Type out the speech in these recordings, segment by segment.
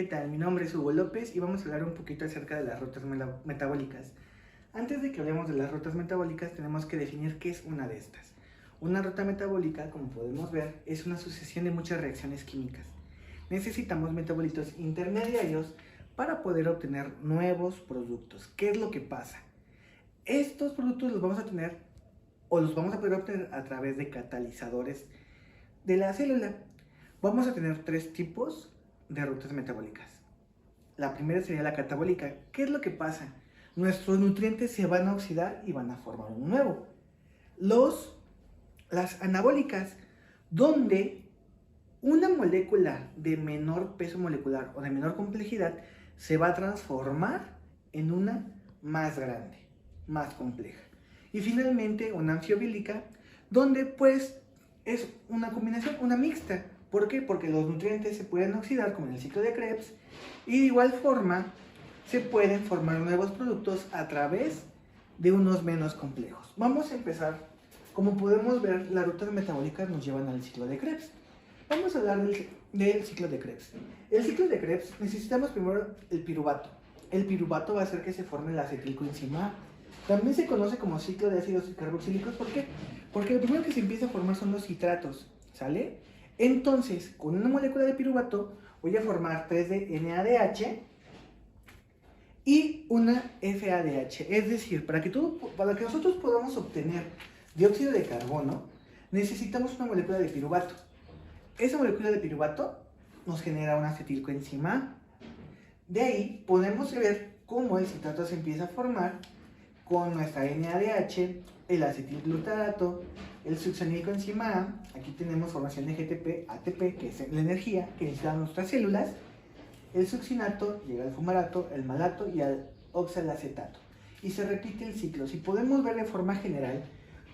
¿Qué tal? Mi nombre es Hugo López y vamos a hablar un poquito acerca de las rutas metabólicas. Antes de que hablemos de las rutas metabólicas, tenemos que definir qué es una de estas. Una ruta metabólica, como podemos ver, es una sucesión de muchas reacciones químicas. Necesitamos metabolitos intermediarios para poder obtener nuevos productos. ¿Qué es lo que pasa? Estos productos los vamos a tener o los vamos a poder obtener a través de catalizadores de la célula. Vamos a tener tres tipos de rutas metabólicas. La primera sería la catabólica. ¿Qué es lo que pasa? Nuestros nutrientes se van a oxidar y van a formar un nuevo. Las anabólicas, donde una molécula de menor peso molecular o de menor complejidad se va a transformar en una más grande, más compleja. Y finalmente una anfiobílica, donde pues es una combinación, una mixta. ¿Por qué? Porque los nutrientes se pueden oxidar, como en el ciclo de Krebs, y de igual forma se pueden formar nuevos productos a través de unos menos complejos. Vamos a empezar. Como podemos ver, las rutas metabólicas nos llevan al ciclo de Krebs. Vamos a hablar del ciclo de Krebs. El ciclo de Krebs necesitamos primero el piruvato. El piruvato va a hacer que se forme la acetilcoenzima A. También se conoce como ciclo de ácidos carboxílicos. ¿Por qué? Porque lo primero que se empieza a formar son los citratos, ¿sale? Entonces, con una molécula de piruvato voy a formar 3 de NADH y una FADH. Es decir, para que nosotros podamos obtener dióxido de carbono, necesitamos una molécula de piruvato. Esa molécula de piruvato nos genera una acetilcoenzima A. De ahí podemos ver cómo el citrato se empieza a formar con nuestra NADH, el acetilglutarato, el succinilcoenzima A. Aquí tenemos formación de GTP, ATP, que es la energía que necesitan nuestras células. El succinato, llega al fumarato, el malato y al oxalacetato. Y se repite el ciclo. Si podemos ver de forma general,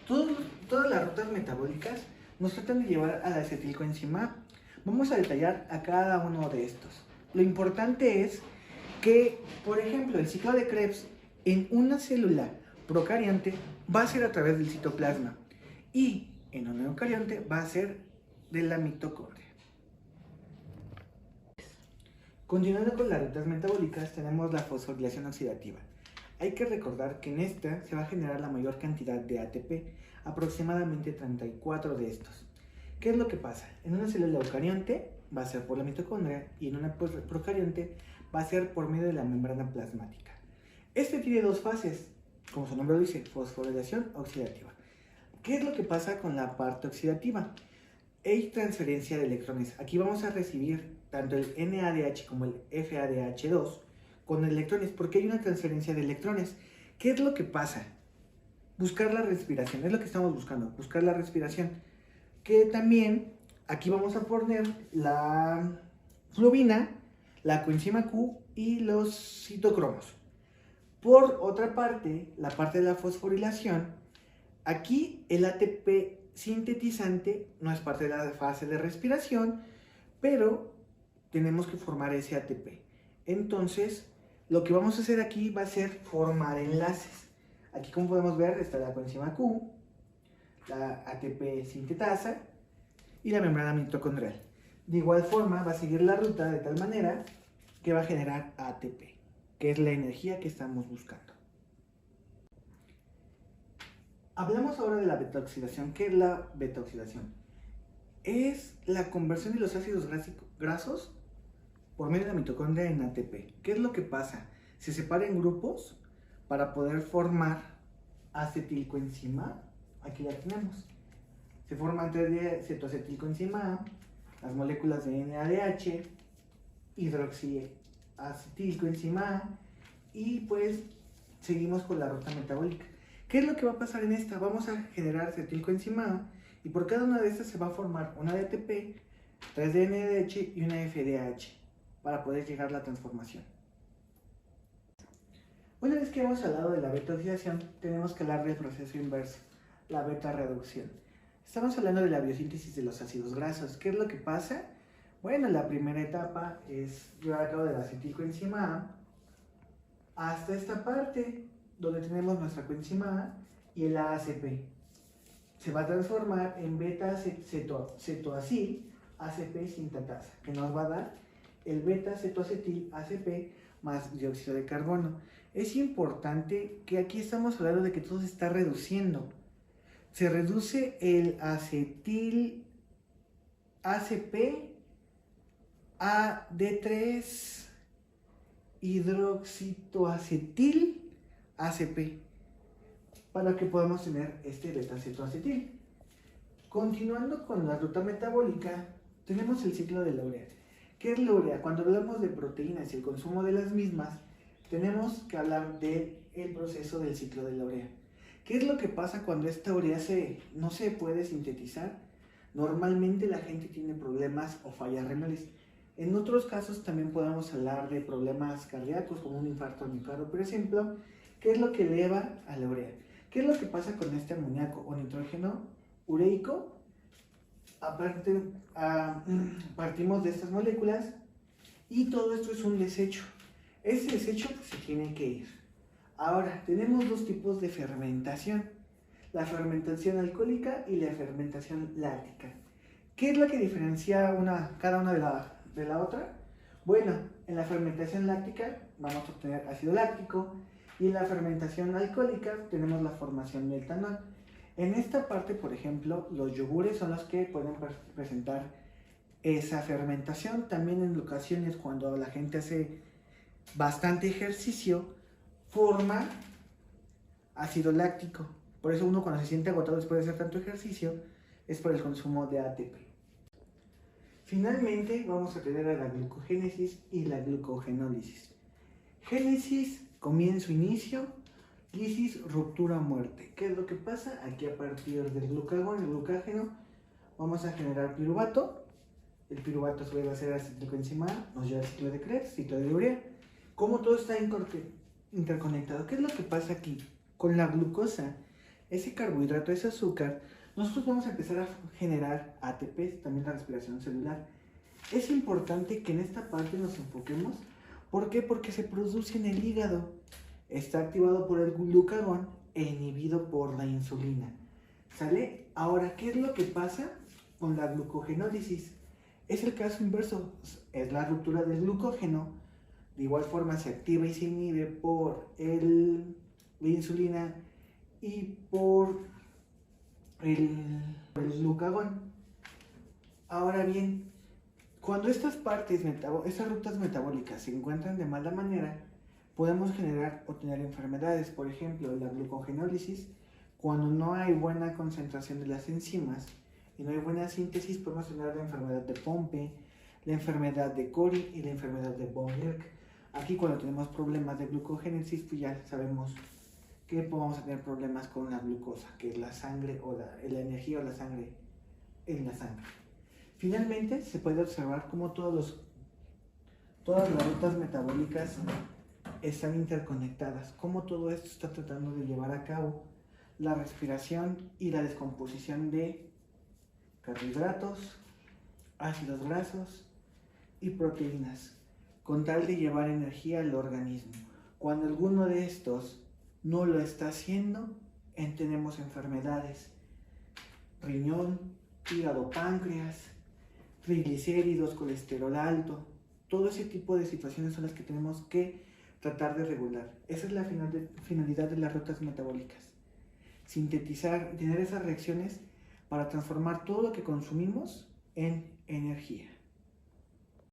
todas las rutas metabólicas nos tratan de llevar a la acetilcoenzima A. Vamos a detallar a cada uno de estos. Lo importante es que, por ejemplo, el ciclo de Krebs en una célula procarionte va a ser a través del citoplasma y en un eucarionte va a ser de la mitocondria. Continuando con las rutas metabólicas, tenemos la fosforilación oxidativa. Hay que recordar que en esta se va a generar la mayor cantidad de ATP, aproximadamente 34 de estos. ¿Qué es lo que pasa? En una célula eucarionte va a ser por la mitocondria y en una procarionte va a ser por medio de la membrana plasmática. Este tiene dos fases, como su nombre lo dice, fosforilación oxidativa. ¿Qué es lo que pasa con la parte oxidativa? Hay transferencia de electrones. Aquí vamos a recibir tanto el NADH como el FADH2 con electrones, porque hay una transferencia de electrones. ¿Qué es lo que pasa? Buscar la respiración, es lo que estamos buscando, buscar la respiración. Que también aquí vamos a poner la fluorina, la coenzima Q y los citocromos. Por otra parte, la parte de la fosforilación, aquí el ATP sintetizante no es parte de la fase de respiración, pero tenemos que formar ese ATP. Entonces, lo que vamos a hacer aquí va a ser formar enlaces. Aquí, como podemos ver, está la coenzima Q, la ATP sintetasa y la membrana mitocondrial. De igual forma, va a seguir la ruta de tal manera que va a generar ATP, que es la energía que estamos buscando. Hablamos ahora de la betaoxidación. ¿Qué es la betaoxidación? Es la conversión de los ácidos grasos por medio de la mitocondria en ATP. ¿Qué es lo que pasa? Se separa en grupos para poder formar acetilcoenzima A. Aquí la tenemos. Se forman 3 de cetoacetilcoenzima A, las moléculas de NADH, hidroxiacetilcoenzima A, y pues seguimos con la ruta metabólica. ¿Qué es lo que va a pasar en esta? Vamos a generar acetilcoenzima A y por cada una de estas se va a formar una de ATP, 3 de NADH y una FADH para poder llegar a la transformación. Una vez que hemos hablado de la beta-oxidación, tenemos que hablar del proceso inverso, la beta-reducción. Estamos hablando de la biosíntesis de los ácidos grasos. ¿Qué es lo que pasa? Bueno, la primera etapa es llevar a cabo de la acetilcoenzima A hasta esta parte donde tenemos nuestra coenzima A y el ACP. Se va a transformar en beta-cetoacil ACP sintatasa, que nos va a dar el beta-cetoacetil ACP más dióxido de carbono. Es importante que aquí estamos hablando de que todo se está reduciendo. Se reduce el acetil ACP a D3 hidroxitoacetil ACP para que podamos tener este beta-cetoacetil. Continuando con la ruta metabólica, tenemos el ciclo de la urea. ¿Qué es la urea? Cuando hablamos de proteínas y el consumo de las mismas, tenemos que hablar del proceso del ciclo de la urea. ¿Qué es lo que pasa cuando esta urea no se puede sintetizar? Normalmente la gente tiene problemas o fallas renales. En otros casos también podemos hablar de problemas cardíacos como un infarto al miocardio, por ejemplo. ¿Qué es lo que eleva a la urea? ¿Qué es lo que pasa con este amoníaco o nitrógeno ureico? Partimos de estas moléculas y todo esto es un desecho. Ese desecho se tiene que ir. Ahora, tenemos dos tipos de fermentación. La fermentación alcohólica y la fermentación láctica. ¿Qué es lo que diferencia cada una de la otra? Bueno, en la fermentación láctica vamos a obtener ácido láctico y en la fermentación alcohólica tenemos la formación de etanol. En esta parte, por ejemplo, los yogures son los que pueden presentar esa fermentación. También en ocasiones cuando la gente hace bastante ejercicio, forma ácido láctico. Por eso uno cuando se siente agotado después de hacer tanto ejercicio, es por el consumo de ATP. Finalmente vamos a tener a la glucogénesis y la glucogenólisis. Génesis, comienzo, inicio. Lisis, ruptura, muerte. ¿Qué es lo que pasa? Aquí a partir del glucagón, el glucágeno, vamos a generar piruvato. El piruvato a su vez va a ser acetilcoenzima A, nos lleva al ciclo de Krebs, ciclo de urea. ¿Cómo todo está interconectado? ¿Qué es lo que pasa aquí? Con la glucosa, ese carbohidrato, ese azúcar, nosotros vamos a empezar a generar ATP, también la respiración celular. Es importante que en esta parte nos enfoquemos. ¿Por qué? Porque se produce en el hígado. Está activado por el glucagón e inhibido por la insulina. ¿Sale? Ahora, ¿qué es lo que pasa con la glucogenólisis? Es el caso inverso, es la ruptura del glucógeno. De igual forma se activa y se inhibe por la insulina y por el glucagón. Ahora bien, cuando estas rutas metabólicas se encuentran de mala manera, podemos generar o tener enfermedades. Por ejemplo, la glucogenólisis, cuando no hay buena concentración de las enzimas y no hay buena síntesis, podemos tener la enfermedad de Pompe, la enfermedad de Cori y la enfermedad de von Erck. Aquí cuando tenemos problemas de glucogénesis, pues ya sabemos que podemos tener problemas con la glucosa, que es la sangre o la energía o la sangre en la sangre. Finalmente, se puede observar cómo todas las rutas metabólicas están interconectadas, cómo todo esto está tratando de llevar a cabo la respiración y la descomposición de carbohidratos, ácidos grasos y proteínas, con tal de llevar energía al organismo. Cuando alguno de estos no lo está haciendo, tenemos enfermedades, riñón, hígado, páncreas, triglicéridos, colesterol alto. Todo ese tipo de situaciones son las que tenemos que tratar de regular. Esa es la finalidad de las rutas metabólicas. Sintetizar, tener esas reacciones para transformar todo lo que consumimos en energía.